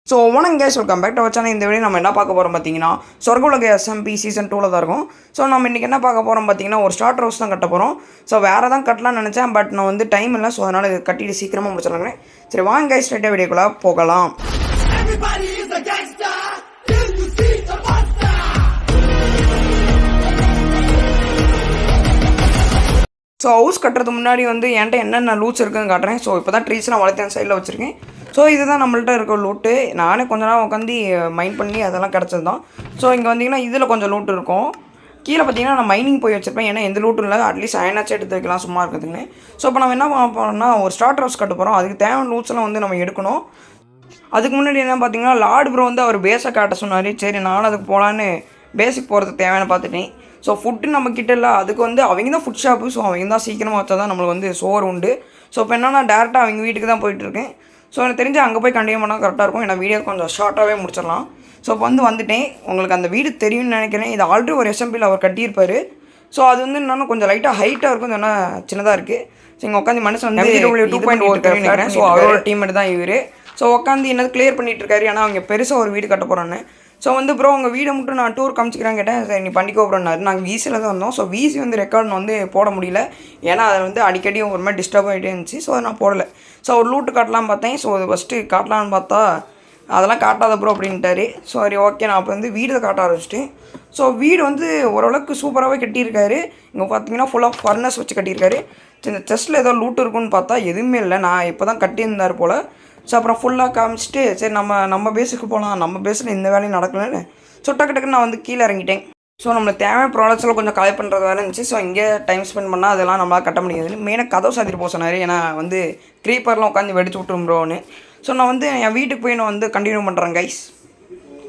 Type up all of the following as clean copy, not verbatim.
So வணக்கம் guys, welcome back to our channel. இந்த video நம்ம என்ன பார்க்க போகிறோம் பார்த்தீங்கன்னா, சொர்க்க உலக SMP சீசன் 2ல் தான் இருக்கும். ஸோ நம்ம இன்றைக்கி என்ன பார்க்க போகிறோம் பார்த்தீங்கன்னா, ஒரு ஸ்டார்டர் ஹவுஸ் தான் கட்ட போகிறோம். ஸோ வேறு தான் கட்டலாம்னு நினச்சேன், பட் நான் வந்து டைம் இல்லை. ஸோ அதனால் இது கட்டிட்டு சீக்கிரமாக முடிச்சிடுறேன். சரி வாங்க கைஸ், ஸ்ட்ரைட்டாக வீடியோக்குள்ளே போகலாம். ஸோ ஹவுஸ் கட்டுறதுக்கு முன்னாடி வந்து என்கிட்ட என்னென்ன லூட்ஸ் இருக்குதுன்னு காட்டுறேன். ஸோ இப்போ தான் ட்ரீஸ்லாம் வளர்த்து சைடில் வச்சுருக்கேன். ஸோ இதுதான் நம்மள்ட்ட இருக்க லூட்டு. நானே கொஞ்ச நேரம் உட்காந்து மைண்ட் பண்ணி அதெல்லாம் கிடச்சது தான். ஸோ இங்கே வந்தீங்கன்னா இதில் கொஞ்சம் லூட் இருக்கும். கீழே பார்த்தீங்கன்னா நான் மைனிங் போய் வச்சுருப்பேன். ஏன்னா எந்த லூட்டும் இல்லை, அட்லீஸ்ட் அயனாச்சும் எடுத்து வைக்கலாம் சும்மா இருக்குதுன்னு. ஸோ இப்போ நம்ம என்ன பண்ண போகிறோம்னா, ஒரு ஸ்டார்டர் ஹவுஸ் கட்ட போகிறோம். அதுக்கு தேவையான லூட்ஸ்லாம் வந்து நம்ம எடுக்கணும். அதுக்கு முன்னாடி என்ன பார்த்தீங்கன்னா, லார்டு ப்ரோ வந்து அவர் பேஸை காட்ட சொன்னார். சரி நானும் அதுக்கு போகலான்னு பேஸுக்கு போகிறதுக்கு தேவையான பார்த்துட்டேன். ஸோ ஃபுட்டு நம்மக்கிட்ட இல்லை, அதுக்கு வந்து அவங்க தான் ஃபுட் ஷாப்பு. ஸோ அவங்க தான் சீக்கிரமாக வச்சா தான் நம்மளுக்கு வந்து சோறு உண்டு. ஸோ இப்போ என்னன்னா டேரெக்டாக அவங்க வீட்டுக்கு தான் போயிட்டுருக்கேன். ஸோ எனக்கு தெரிஞ்சு அங்கே போய் கண்டினியூ பண்ணால் கரெக்டாக இருக்கும். ஏன்னா வீடியோ கொஞ்சம் ஷார்ட்டாகவே முடிச்சிடலாம். ஸோ இப்போ வந்துட்டேன். உங்களுக்கு அந்த வீடு தெரியும்னு நினைக்கிறேன். இது ஆல்ரெடி ஒரு SMPயில் அவர் கட்டியிருப்பார். ஸோ அது வந்து என்னன்னா கொஞ்சம் லைட்டாக ஹைட்டாக இருக்கும், சொன்னால் சின்னதாக இருக்குது. ஸோ இங்கே உட்காந்து மனுஷன் வந்து 2.0 நினைக்கிறேன். ஸோ அவரோட டீம்மேட் தான் இவர். ஸோ உட்காந்து என்னது கிளியர் பண்ணிட்டு இருக்காரு. ஆனால் அவங்க பெருசாக ஒரு வீடு கட்ட போகிறான்னு. ஸோ வந்து ப்ரோ உங்கள் வீடை மட்டும் நான் டூர் காமிச்சிக்கிறேன் கேட்டேன். சரி நீ பண்ணிக்கோ ப்ரோன்னாரு. நாங்கள் VCயில் தான் வந்தோம். ஸோ VC வந்து ரெக்கார்டு வந்து போட முடியல. ஏன்னா அதை வந்து அடிக்கடி ஒரு மாதிரி டிஸ்டர்ப் ஆகிட்டே இருந்துச்சு. ஸோ அதை நான் போடலை. ஸோ ஒரு லூட்டு காட்டலான்னு பார்த்தேன். ஸோ அது ஃபஸ்ட்டு காட்டலான்னு பார்த்தா அதெல்லாம் காட்டாத ப்ரோ அப்படின்ட்டாரு. ஸோ சரி ஓகே, நான் அப்போ வந்து வீடு காட்ட ஆரம்பிச்சிட்டேன். ஸோ வீடு வந்து ஓரளவுக்கு சூப்பராகவே கட்டியிருக்காரு. இங்கே பார்த்தீங்கன்னா ஃபுல்லாக ஃபர்னஸ் வச்சு கட்டியிருக்காரு. இந்த செஸ்ட்டில் ஏதோ லூட்டு இருக்குன்னு பார்த்தா எதுவுமே இல்லை. நான் இப்போ தான் கட்டியிருந்தார் போல். ஸோ அப்புறம் ஃபுல்லாக காமிச்சிட்டு சரி நம்ம பேஸுக்கு போகலாம், நம்ம பேஸில் இந்த வேலையும் நடக்கலன்னு ஸோ டக்கு நான் வந்து கீழே இறங்கிட்டேன். ஸோ நம்மளுக்கு தேவையான ப்ராடக்ட்ஸ்லாம் கொஞ்சம் கலெக்ட் பண்ணுறது வேலை இருந்துச்சு. ஸோ இங்கே டைம் ஸ்பெண்ட் பண்ணால் அதெல்லாம் நம்மளால் கட்ட முடியாது. மெயினாக கதவு சாத்திட்டு போக சொன்னார். ஏன்னா வந்து க்ரீப்பர்லாம் உட்காந்து வெடிச்சு விட்டுரும்ப்ரோன்னு. ஸோ நான் வந்து என் வீட்டுக்கு போய் நான் வந்து கண்டினியூ பண்ணுறேன் கைஸ்.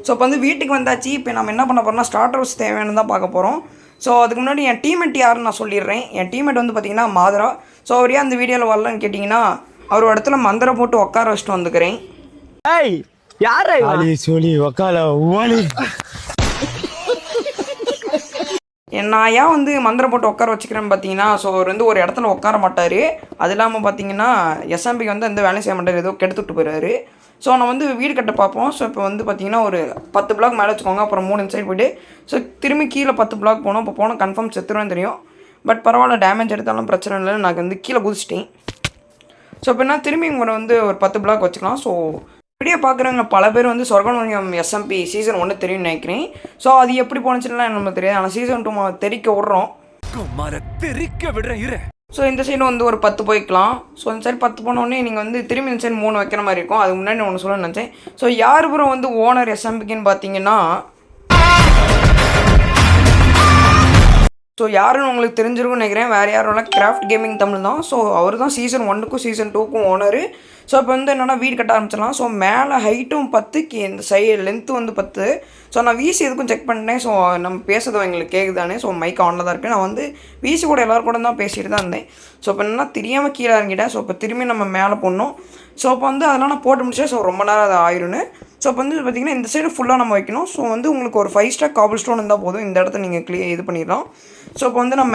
ஸோ இப்போ வந்து வீட்டுக்கு வந்தாச்சு. இப்போ நம்ம என்ன பண்ண போகிறோம்னா, ஸ்டார்டர் ஹவுஸ் தேவையானு தான் பார்க்க போகிறோம். ஸோ அதுக்கு முன்னாடி என் டீம்மேட் யாருன்னு நான் சொல்லிடுறேன். என் டீம்மேட் வந்து பார்த்திங்கன்னா மாதரா. ஸோ அவர் ஏன் அந்த வீடியோவில் வரலன்னு கேட்டிங்கன்னா, அவர் இடத்துல மந்திரம் போட்டு உட்கார வச்சுட்டு வந்துக்கிறேன். நான் ஏன் வந்து மந்திரம் போட்டு உட்கார வச்சுக்கிறேன்னு பார்த்தீங்கன்னா, ஸோ அவர் வந்து ஒரு இடத்துல உட்கார மாட்டார். அது இல்லாமல் பார்த்தீங்கன்னா SMPக்கு வந்து எந்த வேலையும் செய்ய மாட்டார், ஏதோ கெடுத்துட்டு போயிடுறாரு. ஸோ நான் வந்து வீடு கட்ட பார்ப்போம். ஸோ இப்போ வந்து பார்த்தீங்கன்னா ஒரு 10 பிளாக் மேலே வச்சுக்கோங்க. அப்புறம் 3 சைடு போய்ட்டு ஸோ திரும்பி கீழே 10 பிளாக் போனோம். இப்போ போனால் கன்ஃபார்ம் செத்துருவேன்னு தெரியும். பட் பரவாயில்ல, டேமேஜ் எடுத்தாலும் பிரச்சனை இல்லை. நான் வந்து கீழே குதிச்சிட்டேன். ஸோ இப்போ என்ன திரும்பி இங்கே வந்து ஒரு 10 பிளாக் வச்சுக்கலாம். ஸோ வீடியோ பார்க்குறவங்க பல பேர் வந்து சொர்க்க உலகம் SMP சீசன் 1 தெரியும்னு நினைக்கிறேன். ஸோ அது எப்படி போனுச்சுன்னா நம்மளுக்கு தெரியாது. ஆனால் சீசன் 2 தெரிக்க விட்றோம். ஸோ இந்த சைடு வந்து ஒரு 10 போய்க்கலாம். ஸோ இந்த சைடு 10 போனோடனே நீங்கள் வந்து திரும்பி இந்த சைடு 3 வைக்கிற மாதிரி இருக்கும். அதுக்கு முன்னாடி ஒன்று சொல்ல நினச்சேன். ஸோ யார் ப்ரோ வந்து ஓனர் SMPக்குன்னு பார்த்தீங்கன்னா, ஸோ யாருன்னு உங்களுக்கு தெரிஞ்சிருக்கும்னு நினைக்கிறேன். வேறு யாரும் இல்லை, கிராஃப்ட் கேமிங் தமிழ் தான். ஸோ அவர் தான் சீசன் 1க்கும் சீசன் 2க்கும் ஓனர். ஸோ இப்போ வந்து என்னென்னா வீடு கட்ட ஆரம்பிச்சிடலாம். ஸோ மேலே ஹைட்டும் 10, இந்த சைடு லென்த்து வந்து 10. ஸோ நான் VC எதுக்கும் செக் பண்ணிட்டேன். ஸோ நம்ம பேசுறது எங்களுக்கு கேட்குதானே. ஸோ மைக் ஆனில் தான் இருக்குது. நான் வந்து VC கூட எல்லோரும் கூட தான் பேசிட்டு தான் இருந்தேன். ஸோ இப்போ என்னன்னா தெரியாமல் கீழே இறங்கிட்டேன். ஸோ இப்போ திரும்பி நம்ம மேலே போடணும். ஸோ இப்போ வந்து அதெல்லாம் நான் போட்டு முடிச்சேன். ஸோ ரொம்ப நேரம் அது ஆயிருன்னு. ஸோ இப்போ வந்து பார்த்திங்கன்னா இந்த சைடு ஃபுல்லாக நம்ம வைக்கணும். ஸோ வந்து உங்களுக்கு ஒரு 5 ஸ்டார் காபிள் ஸ்டோன் இருந்தால் போதும். இந்த இடத்த நீங்கள் இது பண்ணிடலாம். ஸோ இப்போ வந்து நான்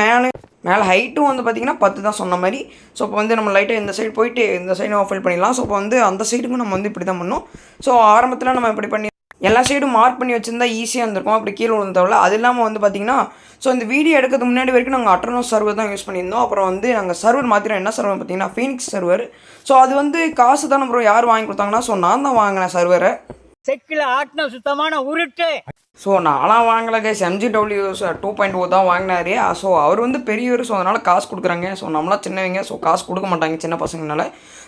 மேலே ஹைட்டும் வந்து பார்த்திங்கன்னா 10 தான் சொன்ன மாதிரி. ஸோ இப்போ வந்து நம்ம லைட்டாக இந்த சைடு போயிட்டு இந்த சைடு நம்ம ஃபில் பண்ணிடலாம். ஸோ இப்போ வந்து அந்த சைடுக்கும் நம்ம வந்து இப்படி தான் பண்ணணும். ஸோ ஆரம்பத்தில் நம்ம இப்படி பண்ணி எல்லா சைடும் மார்க் பண்ணி வச்சுருந்தா ஈஸியாக இருந்திருக்கும். அப்படி கீழே விழுந்த தேவையில்ல. அது இல்லாமல் வந்து பார்த்திங்கன்னா, ஸோ இந்த வீடியோ எடுக்கிறதுக்கு முன்னாடி வரைக்கும் நாங்கள் அட்டர்னோஸ் சர்வர் தான் யூஸ் பண்ணியிருந்தோம். அப்புறம் வந்து நாங்கள் சர்வர் மாற்றினோம். என்ன சர்வர் பார்த்தீங்கன்னா ஃபீனிக்ஸ் சர்வர். ஸோ அது வந்து காசு தானே ப்ரோ யார் வாங்கி கொடுத்தாங்கன்னா, ஸோ நான் தான் வாங்கினேன் சர்வரை. செக்கில் ஆட்டின சுத்தமான உருட்டு. ஸோ நான்லாம் வாங்கலை கைஸ், MGW 2.0 தான் வாங்கினாரு. ஸோ அவர் வந்து பெரியவர். ஸோ அதனால் காசு கொடுக்குறாங்க. ஸோ நம்மளாம் சின்னவங்க. ஸோ காசு கொடுக்க மாட்டாங்க சின்ன பசங்கனால.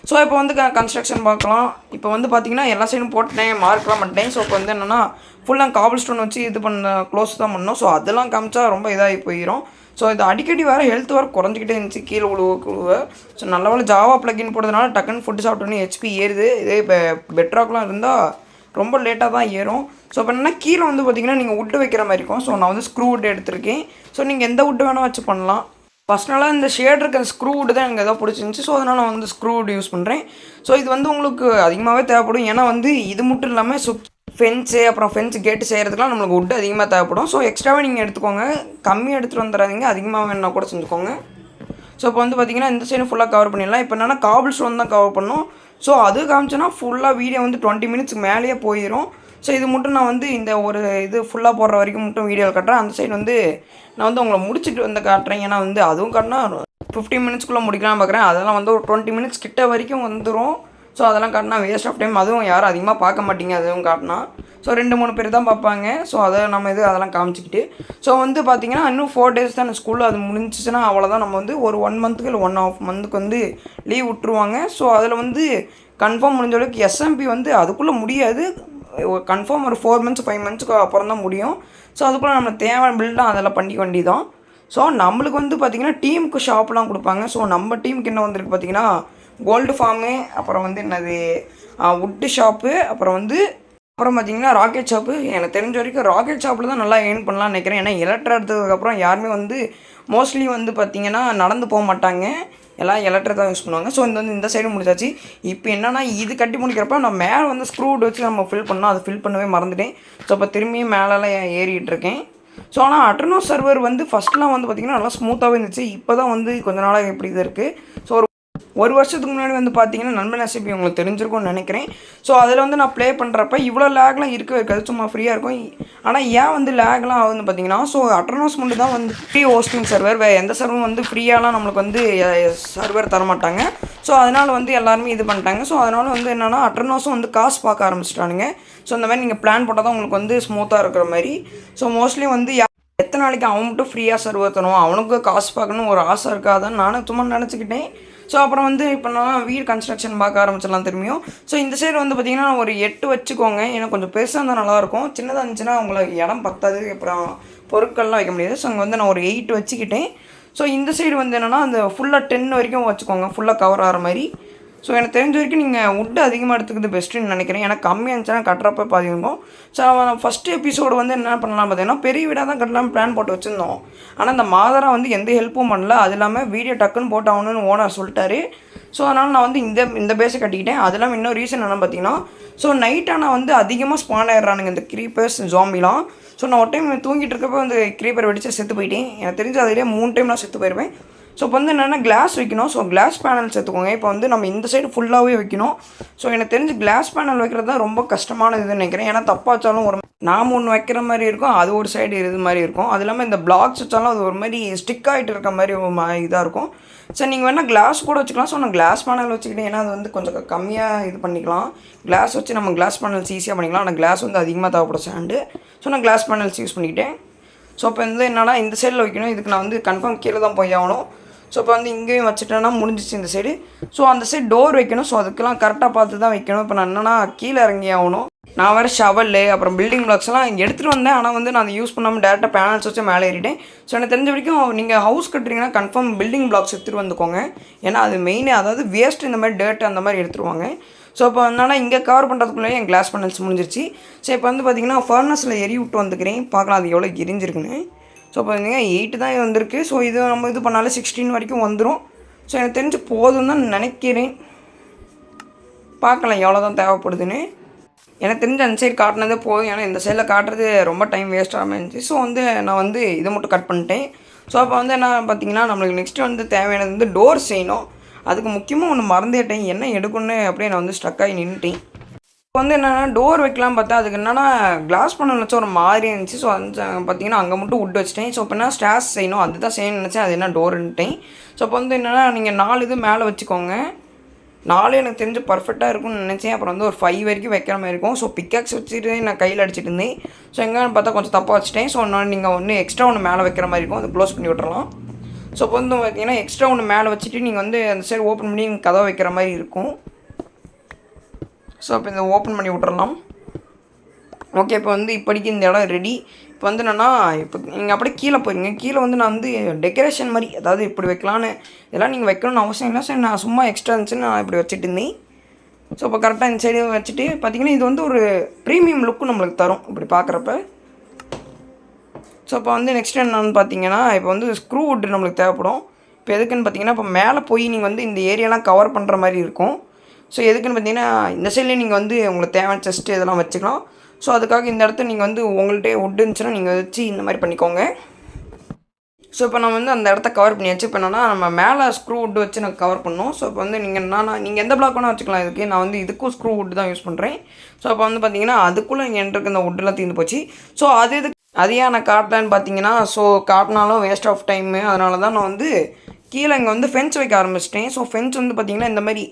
ஸோ இப்போ வந்து கன்ஸ்ட்ரக்ஷன் பார்க்கலாம். இப்போ வந்து பார்த்திங்கன்னா எல்லா சைடும் போட்டேன், மார்க்லாம் பண்ணிட்டேன். ஸோ இப்போ வந்து என்னென்னா ஃபுல்லாக காபிள் ஸ்டோன் வச்சு இது பண்ண க்ளோஸ் தான் பண்ணோம். ஸோ அதெல்லாம் காமிச்சா ரொம்ப இதாகி போயிடும். ஸோ இது அடிக்கடி வேறு ஹெல்த் வேறு குறைஞ்சிக்கிட்டே இருந்துச்சு கீழே உழுவ. ஸோ நல்ல வேலை ஜாவா ப்ளகின் போடுறதுனால டக்குன்னு ஃபுட்டு சாப்பிட்டோன்னே HP ஏறுது. இதே இப்போ பெட்ராக்லாம் இருந்தால் ரொம்ப லேட்டாக தான் ஏறும். ஸோ இப்போ என்னன்னா கீழே வந்து பார்த்திங்கன்னா நீங்கள் வுட்டு வைக்கிற மாதிரி இருக்கும். ஸோ நான் வந்து ஸ்க்ரூ வுட் எடுத்திருக்கேன். ஸோ நீங்கள் எந்த வுட்டு வேணால் வச்சு பண்ணலாம். பர்சனலாக இந்த ஷேட் இருக்க ஸ்க்ரூ வுட் தான் எனக்கு எதாவது பிடிச்சிருந்துச்சி. ஸோ அதனால் நான் வந்து ஸ்க்ரூ வுட் யூஸ் பண்ணுறேன். ஸோ இது வந்து உங்களுக்கு அதிகமாகவே தேவைப்படும். ஏன்னா வந்து இது மட்டும் இல்லாமல் ஃபென்ஸு அப்புறம் ஃபென்ஸ் கேட்டு செய்கிறதுக்குலாம் நம்மளுக்கு வுட் அதிகமாக தேவைப்படும். ஸோ எக்ஸ்ட்ராவே நீங்கள் எடுத்துக்கோங்க. கம்மியாக எடுத்துகிட்டு வந்துடாதீங்க, அதிகமாக வேணால் கூட செஞ்சுக்கோங்க. ஸோ இப்போ வந்து பார்த்திங்கன்னா இந்த சைடு ஃபுல்லாக கவர் பண்ணிடலாம். இப்போ என்னென்னா காபிள் ஸ்டோன் தான் கவர் பண்ணணும். ஸோ அது காமிச்சோன்னா ஃபுல்லாக வீடியோ வந்து 20 மினிட்ஸ்க்கு மேலேயே போயிடும். ஸோ இது மட்டும் நான் வந்து இந்த ஒரு இது ஃபுல்லாக போடுற வரைக்கும் மட்டும் வீடியோ காட்டுறேன். அந்த சைடு வந்து நான் வந்து உங்களை முடிச்சுட்டு வந்து காட்டுறேன். ஏன்னா வந்து அதுவும் காட்டினா 15 மினிட்ஸ்க்குள்ளே முடிக்கலாம் பார்க்குறேன். அதெல்லாம் வந்து ஒரு 20 மினிட்ஸ் கிட்ட வரைக்கும் வந்துடும். ஸோ அதெல்லாம் காட்டினா வேஸ்ட் ஆஃப் டைம். அதுவும் யாரும் அதிகமாக பார்க்க மாட்டீங்க அதுவும் காட்டினா. ஸோ 2-3 பேர் தான் பார்ப்பாங்க. ஸோ அதை நம்ம அதெல்லாம் காமிச்சிக்கிட்டு ஸோ வந்து பார்த்திங்கன்னா இன்னும் 4 டேஸ் தான் ஸ்கூலில் அது முடிஞ்சிச்சுன்னா அவ்வளோதான். நம்ம வந்து ஒரு 1 மந்த்துக்கு இல்லை 1.5 மந்த்துக்கு வந்து லீவ் விட்ருவாங்க. ஸோ அதில் வந்து கன்ஃபார்ம் முடிஞ்ச அளவுக்கு எஸ்எம்பி வந்து அதுக்குள்ளே முடியாது. கன்ஃபார்ம் ஒரு 4 மந்த்ஸ் 5 மந்த்ஸ்க்கு அப்புறம் தான் முடியும். ஸோ அதுக்குள்ளே நம்ம தேவையான பில்டாக அதெல்லாம் பண்ணிக்க வேண்டியதான். ஸோ நம்மளுக்கு வந்து பார்த்திங்கன்னா டீமுக்கு ஷாப்லாம் கொடுப்பாங்க. ஸோ நம்ம டீமுக்கு என்ன வந்திருக்கு பார்த்திங்கன்னா கோல்டு ஃபார்மு, அப்புறம் வந்து என்னது வுட்டு ஷாப்பு, அப்புறம் பார்த்திங்கன்னா ராக்கெட் ஷாப்பு. எனக்கு தெரிஞ்ச வரைக்கும் ராக்கெட் ஷாப்பில் தான் நல்லா ஏர்ன் பண்ணலாம்னு நினைக்கிறேன். ஏன்னா எலக்ட்ரா எடுத்ததுக்கப்புறம் யாருமே வந்து மோஸ்ட்லி வந்து பார்த்திங்கன்னா நடந்து போக மாட்டாங்க, எல்லாம் எலக்ட்ரிக் தான் யூஸ் பண்ணுவாங்க. ஸோ இந்த சைடு முடிச்சாச்சு. இப்போ என்னென்னா இது கட்டி முடிக்கிறப்ப நம்ம மேலே வந்து ஸ்க்ரூ வச்சு நம்ம ஃபில் பண்ணோம். அது ஃபில் பண்ணவே மறந்துட்டேன். ஸோ இப்போ திரும்பியும் மேலெல்லாம் ஏறிட்டு இருக்கேன். ஸோ ஆனால் அட்ரனோஸ் சர்வர் வந்து ஃபஸ்ட்லாம் வந்து பார்த்திங்கன்னா நல்லா ஸ்மூத்தாகவே இருந்துச்சு. இப்போ தான் வந்து கொஞ்ச நாளாக எப்படி இது இருக்குது. ஸோ ஒரு வருஷத்துக்கு முன்னாடி வந்து பார்த்தீங்கன்னா நண்பன் எஸ்சிபி உங்களுக்கு தெரிஞ்சிருக்கும்னு நினைக்கிறேன். ஸோ அதில் வந்து நான் ப்ளே பண்ணுறப்ப இவ்வளோ லேக்லாம் இருக்கவே இருக்காது, சும்மா ஃப்ரீயாக இருக்கும். ஆனால் ஏன் வந்து லேக்லாம் ஆகுதுன்னு பார்த்தீங்கன்னா ஸோ அட்ரனோஸ் மட்டும் தான் வந்து ஃப்ரீ ஹோஸ்டிங் சர்வர். வேறு எந்த சர்வரும் வந்து ஃப்ரீயாலாம் நம்மளுக்கு வந்து சர்வர் தரமாட்டாங்க. ஸோ அதனால் வந்து எல்லாருமே இது பண்ணிட்டாங்க. ஸோ அதனால் வந்து என்னென்னா அட்ரனோஸும் வந்து காசு பார்க்க ஆரம்பிச்சிட்டானுங்க. ஸோ இந்த மாதிரி நீங்கள் பிளான் போட்டால் தான் உங்களுக்கு வந்து ஸ்மூத்தாக இருக்கிற மாதிரி. ஸோ மோஸ்ட்லி வந்து எத்தனை நாளைக்கு அவன் மட்டும் ஃப்ரீயாக சர்வர் தருவான், அவனுக்கு காசு பார்க்கணும் ஒரு ஆசை இருக்காதான்னு நானும் சும்மா நினச்சிக்கிட்டேன். ஸோ அப்புறம் வந்து இப்போ நான் வீடு கன்ஸ்ட்ரக்ஷன் பார்க்க ஆரம்பிச்சிடலாம் திரும்பியும். ஸோ இந்த சைடு வந்து பார்த்திங்கன்னா ஒரு 8 வச்சுக்கோங்க. ஏன்னா கொஞ்சம் பெருசாக இருந்தால் நல்லாயிருக்கும். சின்னதாக இருந்துச்சுன்னா உங்களுக்கு இடம் பத்தாது, அப்புறம் பொருட்கள்லாம் வைக்க முடியாது. ஸோ அங்கே வந்து நான் ஒரு 8 வச்சுக்கிட்டேன். ஸோ இந்த சைடு வந்து என்னென்னா அந்த ஃபுல்லாக 10 வரைக்கும் வச்சுக்கோங்க, ஃபுல்லாக கவர் ஆகிற மாதிரி. ஸோ எனக்கு தெரிஞ்ச வரைக்கும் நீங்கள் வுட்டு அதிகமாக எடுத்துக்கிறது பெஸ்ட்டுன்னு நினைக்கிறேன். ஏன்னா கம்மியாக இருந்துச்சுன்னா கட்டுறப்ப பாதி இருக்கும். ஸோ ஃபஸ்ட்டு எபிசோடு வந்து என்ன பண்ணலாம் பார்த்தீங்கன்னா பெரிய வீடாக தான் கட்டலாம் பிளான் போட்டு வச்சுருந்தோம். ஆனால் அந்த மாதரா வந்து எந்த ஹெல்ப்பும் பண்ணல. அது இல்லாமல் வீடியோ டக்குன்னு போட்டு ஆகணும்னு ஓனர் சொல்லிட்டாரு. ஸோ அதனால் நான் வந்து இந்த பேஸை கட்டிக்கிட்டேன். அது இல்லாமல் இன்னொரு ரீசன் என்ன பார்த்தீங்கன்னா ஸோ நைட் ஆனால் வந்து அதிகமாக ஸ்பான் ஆகிடுறானுங்க இந்த க்ரீப்பர்ஸ் ஜாம்பிலாம். ஸோ நான் ஒரு டைம் தூங்கிட்டு இருக்கப்போ வந்து க்ரீப்பர் வெடிச்சு செத்து போயிட்டேன். எனக்கு தெரிஞ்சு அதிலே 3 டைம் நான் செத்து போயிடுவேன். ஸோ இப்போ வந்து என்னென்னா கிளாஸ் வைக்கணும். ஸோ கிளாஸ் பேனல்ஸ் எடுத்துக்கோங்க. இப்போ வந்து நம்ம இந்த சைடு ஃபுல்லாகவே வைக்கணும். ஸோ எனக்கு தெரிஞ்சு கிளாஸ் பேனல் வைக்கிறது தான் ரொம்ப கஷ்டமான இதுன்னு நினைக்கிறேன். ஏன்னா தப்பாக வச்சாலும் ஒரு நாம் ஒன்று வைக்கிற மாதிரி இருக்கும், அது ஒரு சைடு இது மாதிரி இருக்கும். அது இல்லாமல் இந்த பிளாக்ஸ் வச்சாலும் அது ஒரு மாதிரி ஸ்டிக் ஆகிட்டு இருக்க மாதிரி இதாக இருக்கும். ஸோ நீங்கள் வேணால் கிளாஸ் கூட வச்சுக்கலாம். ஸோ நான் கிளாஸ் பேனல் வச்சுக்கிட்டேன். ஏன்னா அது வந்து கொஞ்சம் கம்மியாக இது பண்ணிக்கலாம். கிளாஸ் வச்சு நம்ம கிளாஸ் பேனல்ஸ் ஈஸியாக பண்ணிக்கலாம். ஆனால் கிளாஸ் வந்து அதிகமாக தேவைப்படும் ஸ்டாண்டு. ஸோ நான் கிளாஸ் பேனல்ஸ் யூஸ் பண்ணிக்கிட்டேன். ஸோ இப்போ வந்து என்னென்னா இந்த சைடில் வைக்கணும். இதுக்கு நான் வந்து கன்ஃபார்ம் கீழே தான் போய் ஆகணும். ஸோ இப்போ வந்து இங்கேயும் வச்சுட்டேன்னா முடிஞ்சிச்சு இந்த சைடு. ஸோ அந்த சைடு டோர் வைக்கணும். ஸோ அதுக்கெல்லாம் கரெக்டாக பார்த்து தான் வைக்கணும். இப்போ நான் என்னென்னா கீழே இறங்கி ஆகணும். நான் வேறு ஷவல்லு அப்புறம் பில்டிங் பிளாக்ஸ்லாம் எடுத்துகிட்டு வந்தேன். ஆனால் வந்து நான் அதை யூஸ் பண்ணாமல் டேரெக்டாக பேனல்ஸ் வச்சு மேலே ஏறிட்டேன். ஸோ எனக்கு தெரிஞ்ச வரைக்கும் நீங்கள் ஹவுஸ் கட்டுறீங்கன்னா கன்ஃபார்ம் பில்டிங் பிளாக்ஸ் எடுத்துகிட்டு வந்துக்கோங்க. ஏன்னா அது மெயினே அதாவது வேஸ்ட் இந்த மாதிரி டேர்ட் அந்த மாதிரி எடுத்துருவாங்க. ஸோ இப்போ என்னன்னா இங்கே கவர் பண்ணுறதுக்குள்ளேயே என் கிளாஸ் பேனல்ஸ் முடிஞ்சிருச்சு. ஸோ இப்போ வந்து பார்த்திங்கன்னா ஃபர்னஸில் எரி விட்டு வந்துக்கிறேன். பார்க்கலாம் அது எவ்வளோ எரிஞ்சிருக்குன்னு. ஸோ இப்போ பார்த்தீங்கன்னா 8 தான் வந்திருக்கு. ஸோ இது நம்ம இது பண்ணாலே 16 வரைக்கும் வந்துடும். ஸோ எனக்கு தெரிஞ்சு போதும் தான் நினைக்கிறேன். பார்க்கலாம் எவ்வளோ தான் தேவைப்படுதுன்னு. எனக்கு தெரிஞ்ச அந்த சைடு காட்டினதே போதும். ஏன்னா இந்த சைடில் காட்டுறது ரொம்ப டைம் வேஸ்ட் ஆகாமல் இருந்துச்சு. ஸோ வந்து நான் வந்து இதை மட்டும் கட் பண்ணிட்டேன். ஸோ அப்போ வந்து என்ன பார்த்திங்கன்னா நம்மளுக்கு நெக்ஸ்ட்டு வந்து தேவையானது வந்து டோர் செய்யணும். அதுக்கு முக்கியமாக ஒன்று மறந்துட்டேன், என்ன எடுக்கணுன்னு அப்படியே நான் வந்து ஸ்டக் ஆகி நின்றுட்டேன். இப்போ வந்து என்னென்னா டோர் வைக்கலாம் பார்த்தா அதுக்கு என்னென்னா கிளாஸ் பண்ண வச்சா ஒரு மாதிரி இருந்துச்சு. ஸோ அந்த பார்த்தீங்கன்னா அங்கே மட்டும் வுட் வச்சிட்டேன். ஸோ இப்போ என்ன ஸ்டாஸ் செய்யணும் அதுதான் செய்யணும்னு நினச்சேன். அது என்ன டோருன்ட்டேன். ஸோ இப்போ வந்து என்னென்னா நீங்கள் 4 இது மேலே வச்சுக்கோங்க. 4 எனக்கு தெரிஞ்சு பர்ஃபெக்டாக இருக்கும்னு நினச்சேன். அப்புறம் வந்து ஒரு 5 வரைக்கும் வைக்கிற மாதிரி இருக்கும். ஸோ பிக்காக்ஸ் வச்சுட்டு நான் கையில் அடிச்சிட்டு இருந்தேன். ஸோ எங்கேன்னு பார்த்தா கொஞ்சம் தப்பாக வச்சுட்டேன். ஸோ நீங்கள் ஒன்று எக்ஸ்ட்ரா ஒன்று மேலே வைக்கிற மாதிரி இருக்கும், அதை க்ளோஸ் பண்ணி விட்டுறலாம். ஸோ இப்போ வந்து பார்த்தீங்கன்னா எக்ஸ்ட்ரா ஒன்று மேலே வச்சுட்டு நீங்கள் வந்து அந்த சைடு ஓப்பன் பண்ணி கதவை வைக்கிற மாதிரி இருக்கும். ஸோ இப்போ இந்த ஓப்பன் பண்ணி விட்டுறலாம். ஓகே, இப்போ வந்து இப்போதைக்கு இந்த இடம் ரெடி. இப்போ வந்து என்னென்னா இப்போ நீங்கள் அப்படியே கீழே போயிருங்க. கீழே வந்து நான் வந்து டெக்கரேஷன் மாதிரி அதாவது இப்படி வைக்கலான்னு இதெல்லாம் நீங்கள் வைக்கணும்னு அவசியம் இல்லை. ஸோ நான் சும்மா எக்ஸ்ட்ரா இருந்துச்சுன்னு நான் இப்படி வச்சுட்டு இருந்தேன். ஸோ இப்போ கரெக்டாக இந்த சைடு வச்சுட்டு பார்த்திங்கன்னா இது வந்து ஒரு ப்ரீமியம் லுக்கு நம்மளுக்கு தரும் இப்படி பார்க்குறப்ப. ஸோ இப்போ வந்து நெக்ஸ்ட் என்னென்னு பார்த்தீங்கன்னா இப்போ வந்து ஸ்க்ரூ வுட் நம்மளுக்கு தேவைப்படும். இப்போ எதுக்குன்னு பார்த்தீங்கன்னா இப்போ மேலே போய் நீங்கள் வந்து இந்த ஏரியாலாம் கவர் பண்ணுற மாதிரி இருக்கும். ஸோ எதுக்குன்னு பார்த்தீங்கன்னா இந்த சைட்லேயே நீங்கள் வந்து உங்களுக்கு தேவையான செஸ்ட்டு இதெல்லாம் வச்சுக்கலாம். ஸோ அதுக்காக இந்த இடத்த நீங்கள் வந்து உங்கள்கிட்ட வுட் இருந்துச்சுன்னா நீங்கள் வச்சு இந்த மாதிரி பண்ணிக்கோங்க. ஸோ இப்போ நம்ம வந்து அந்த இடத்த கவர் பண்ணியாச்சு. இப்போ என்னன்னா நம்ம மேலே ஸ்க்ரூ வுட் வச்சு நான் கவர் பண்ணோம். ஸோ இப்போ வந்து நீங்கள் எந்த பிளாக் வேணால் வச்சுக்கலாம் இதுக்கு. நான் வந்து இதுக்கும் ஸ்க்ரூ வுட் தான் யூஸ் பண்ணுறேன். ஸோ இப்போ வந்து பார்த்தீங்கன்னா அதுக்குள்ளே இங்கே இருக்க இந்த வுட்டெல்லாம் தீர்ந்து போச்சு. ஸோ அது ஏன் நான் காட்டலான்னு பார்த்தீங்கன்னா, ஸோ காட்டினாலும் வேஸ்ட் ஆஃப் டைமு. அதனால தான் நான் வந்து கீழே இங்கே வந்து ஃபென்ஸ் வைக்க ஆரம்பிச்சிட்டேன். ஸோ ஃபென்ஸ் வந்து பார்த்திங்கன்னா இந்த மாதிரி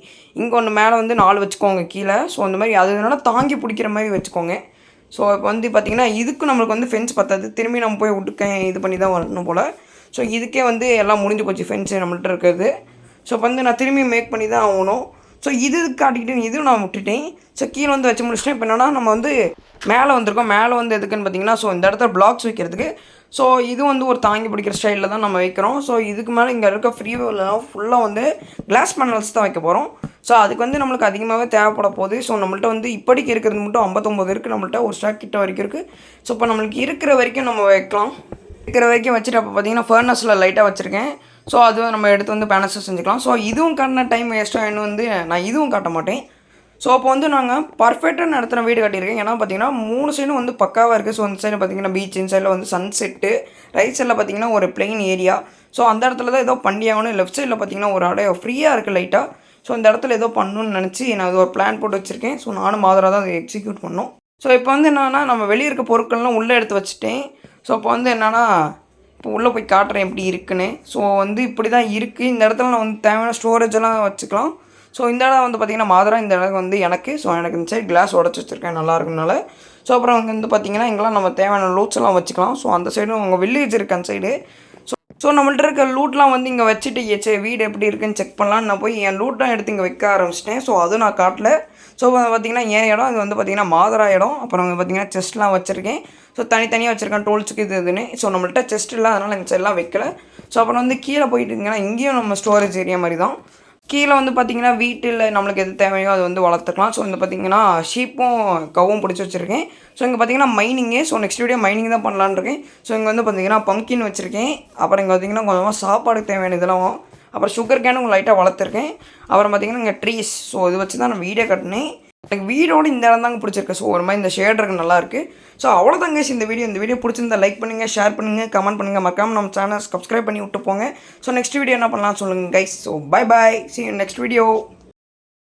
இங்கே ஒன்று மேலே வந்து 4 வச்சுக்கோங்க கீழே. ஸோ இந்த மாதிரி அதனால தாங்கி பிடிக்கிற மாதிரி வச்சுக்கோங்க. ஸோ இப்போ வந்து பார்த்திங்கன்னா இதுக்கு நம்மளுக்கு வந்து ஃபென்ஸ் பத்தாது. திரும்பி நம்ம போய் விட்டுக்க இது பண்ணி தான் வரணும் போல். ஸோ இதுக்கே வந்து எல்லாம் முடிஞ்சு போச்சு ஃபென்ஸு நம்மள்ட்ட இருக்கிறது. ஸோ இப்போ வந்து நான் திரும்பி மேக் பண்ணி தான் ஆகணும். ஸோ இது காட்டிக்கிட்டு இதுவும் நான் விட்டுட்டேன். ஸோ கீழே வந்து வச்சு முடிச்சிட்டேன். இப்போ என்னன்னா நம்ம வந்து மேலே வந்திருக்கோம். மேலே வந்து எதுக்குன்னு பார்த்தீங்கன்னா, ஸோ இந்த இடத்துல பிளாக்ஸ் வைக்கிறதுக்கு. ஸோ இது வந்து ஒரு தாங்கி பிடிக்கிற ஸ்டைலில் தான் நம்ம வைக்கிறோம். ஸோ இதுக்கு மேலே இங்கே இருக்க ஃப்ரீவேலாம் ஃபுல்லாக வந்து கிளாஸ் பேனல்ஸ் தான் வைக்க போகிறோம். ஸோ அதுக்கு வந்து நம்மளுக்கு அதிகமாகவே தேவைப்பட போகுது. ஸோ நம்மள்ட்ட வந்து இப்படிக்கு இருக்கிறது மட்டும் 59 இருக்குது நம்மள்ட்ட. ஒரு ஸ்டாக் கிட்ட வரைக்கும் இருக்குது. ஸோ இப்போ நம்மளுக்கு இருக்கிற வரைக்கும் நம்ம வைக்கலாம். இருக்கிற வரைக்கும் வச்சுட்டு அப்போ பார்த்தீங்கன்னா ஃபர்னஸில் லைட்டாக வச்சுருக்கேன். ஸோ அது நம்ம எடுத்து வந்து பேனல்ஸை செஞ்சுக்கலாம். ஸோ இதுவும் காட்டின டைம் வேஸ்ட்டாக இன்னும் வந்து நான் இதுவும் காட்ட மாட்டேன். ஸோ அப்போ வந்து நாங்கள் பர்ஃபெக்டாக நடத்துகிற வீடு கட்டியிருக்கேன். ஏன்னா பார்த்தீங்கன்னா 3 சைடும் வந்து பக்காவாக இருக்குது. ஸோ இந்த சைடு பார்த்தீங்கன்னா பீச், இந்த சைடில் வந்து சன்செட்டு, ரைட் சைடில் பார்த்தீங்கன்னா ஒரு பிளெயின் ஏரியா. ஸோ அந்த இடத்துல தான் ஏதோ பண்ணியாகணும். லெஃப்ட் சைடில் பார்த்தீங்கன்னா ஒரு அப்படியே ஃப்ரீயாக இருக்குது லைட்டாக. ஸோ இந்த இடத்துல ஏதோ பண்ணணும்னு நினச்சி நான் அது ஒரு பிளான் போட்டு வச்சுருக்கேன். ஸோ நானும் மாதராக தான் அதை எக்ஸிக்யூட் பண்ணோம். ஸோ இப்போ வந்து என்னென்னா நம்ம வெளியே இருக்க பொருட்கள்லாம் உள்ளே எடுத்து வச்சுட்டேன். ஸோ இப்போ வந்து என்னென்னா இப்போ உள்ளே போய் காட்டுறேன் எப்படி இருக்குன்னு. ஸோ வந்து இப்படி தான் இருக்குது. இந்த இடத்துல நான் வந்து தேவையான ஸ்டோரேஜ் எல்லாம் வச்சுக்கலாம். ஸோ இந்த இடம் வந்து பார்த்திங்கன்னா மாதரா, இந்த இடம் வந்து எனக்கு. ஸோ எனக்கு இந்த சைடு கிளாஸ் உடச்சி வச்சுருக்கேன் நல்லா இருக்குனால. ஸோ அப்புறம் அங்கே வந்து பார்த்திங்கன்னா இங்கெல்லாம் நம்ம தேவையான லூட்ஸ் எல்லாம் வச்சுக்கலாம். ஸோ அந்த சைடும் உங்கள் வில்லேஜ் இருக்குது அந்த சைடு. ஸோ நம்மள்ட்ட இருக்க லூட்லாம் வந்து இங்கே வச்சுட்டு வீடு எப்படி இருக்குன்னு செக் பண்ணலான்னு நான் போய் என் லூட்லாம் எடுத்து இங்கே வைக்க ஆரம்பிச்சிட்டேன். ஸோ அதுவும் நான் காட்டல. ஸோ பார்த்திங்கன்னா என் இடம் இது வந்து பார்த்திங்கன்னா மாதரா இடம். அப்புறம் வந்து பார்த்திங்கன்னா செஸ்ட்லாம் வச்சுருக்கேன். ஸோ தனித்தனியாக வச்சுருக்கேன் டோல்ஸுக்கு இதுன்னு. ஸோ நம்மள்ட்ட செஸ்ட் இல்லை, அதனால் இந்த சைடெலாம் வைக்கல. ஸோ அப்புறம் வந்து கீழே போயிட்டுங்கன்னா இங்கேயும் நம்ம ஸ்டோரேஜ் ஏரியா மாதிரி தான். கீழே வந்து பார்த்திங்கன்னா வீட்டில் நம்மளுக்கு எது தேவையோ அது வந்து வளர்த்துக்கலாம். ஸோ இந்த பார்த்திங்கன்னா ஷீப்பும் கவும் பிடிச்சி வச்சுருக்கேன். ஸோ இங்கே பார்த்திங்கன்னா மைனிங்கு. ஸோ நெக்ஸ்ட் வீடியோ மைனிங் தான் பண்ணலான்னு இருக்கேன். ஸோ இங்கே வந்து பார்த்திங்கன்னா பம்கின் வச்சுருக்கேன். அப்புறம் இங்கே பார்த்திங்கன்னா கொஞ்சமாக சாப்பாடுக்கு தேவையான இதெல்லாம், அப்புறம் சுகர் கேனும் லைட்டாக வளர்த்துருக்கேன். அப்புறம் பார்த்திங்கன்னா இங்கே ட்ரீஸ். ஸோ இது வச்சு தான் நான் வீடியோ கட்டினேன். எனக்கு வீடோடு இந்த இடம் தாங்க பிடிச்சிருக்கு. ஸோ ஒரு மாதிரி இந்த ஷேடருக்கு நல்லாயிருக்கு. ஸோ அவ்வளோதாங்க இந்த வீடியோ பிடிச்சிருந்தா லைக் பண்ணுங்கள், ஷேர் பண்ணுங்கள், கமெண்ட் பண்ணுங்கள். மறக்காமல் நம்ம சேனல் சப்ஸ்கிரைப் பண்ணி விட்டு போங்க. ஸோ நெக்ஸ்ட் வீடியோ என்ன பண்ணலாம் சொல்லுங்கள் guys. So bye bye, see you next video.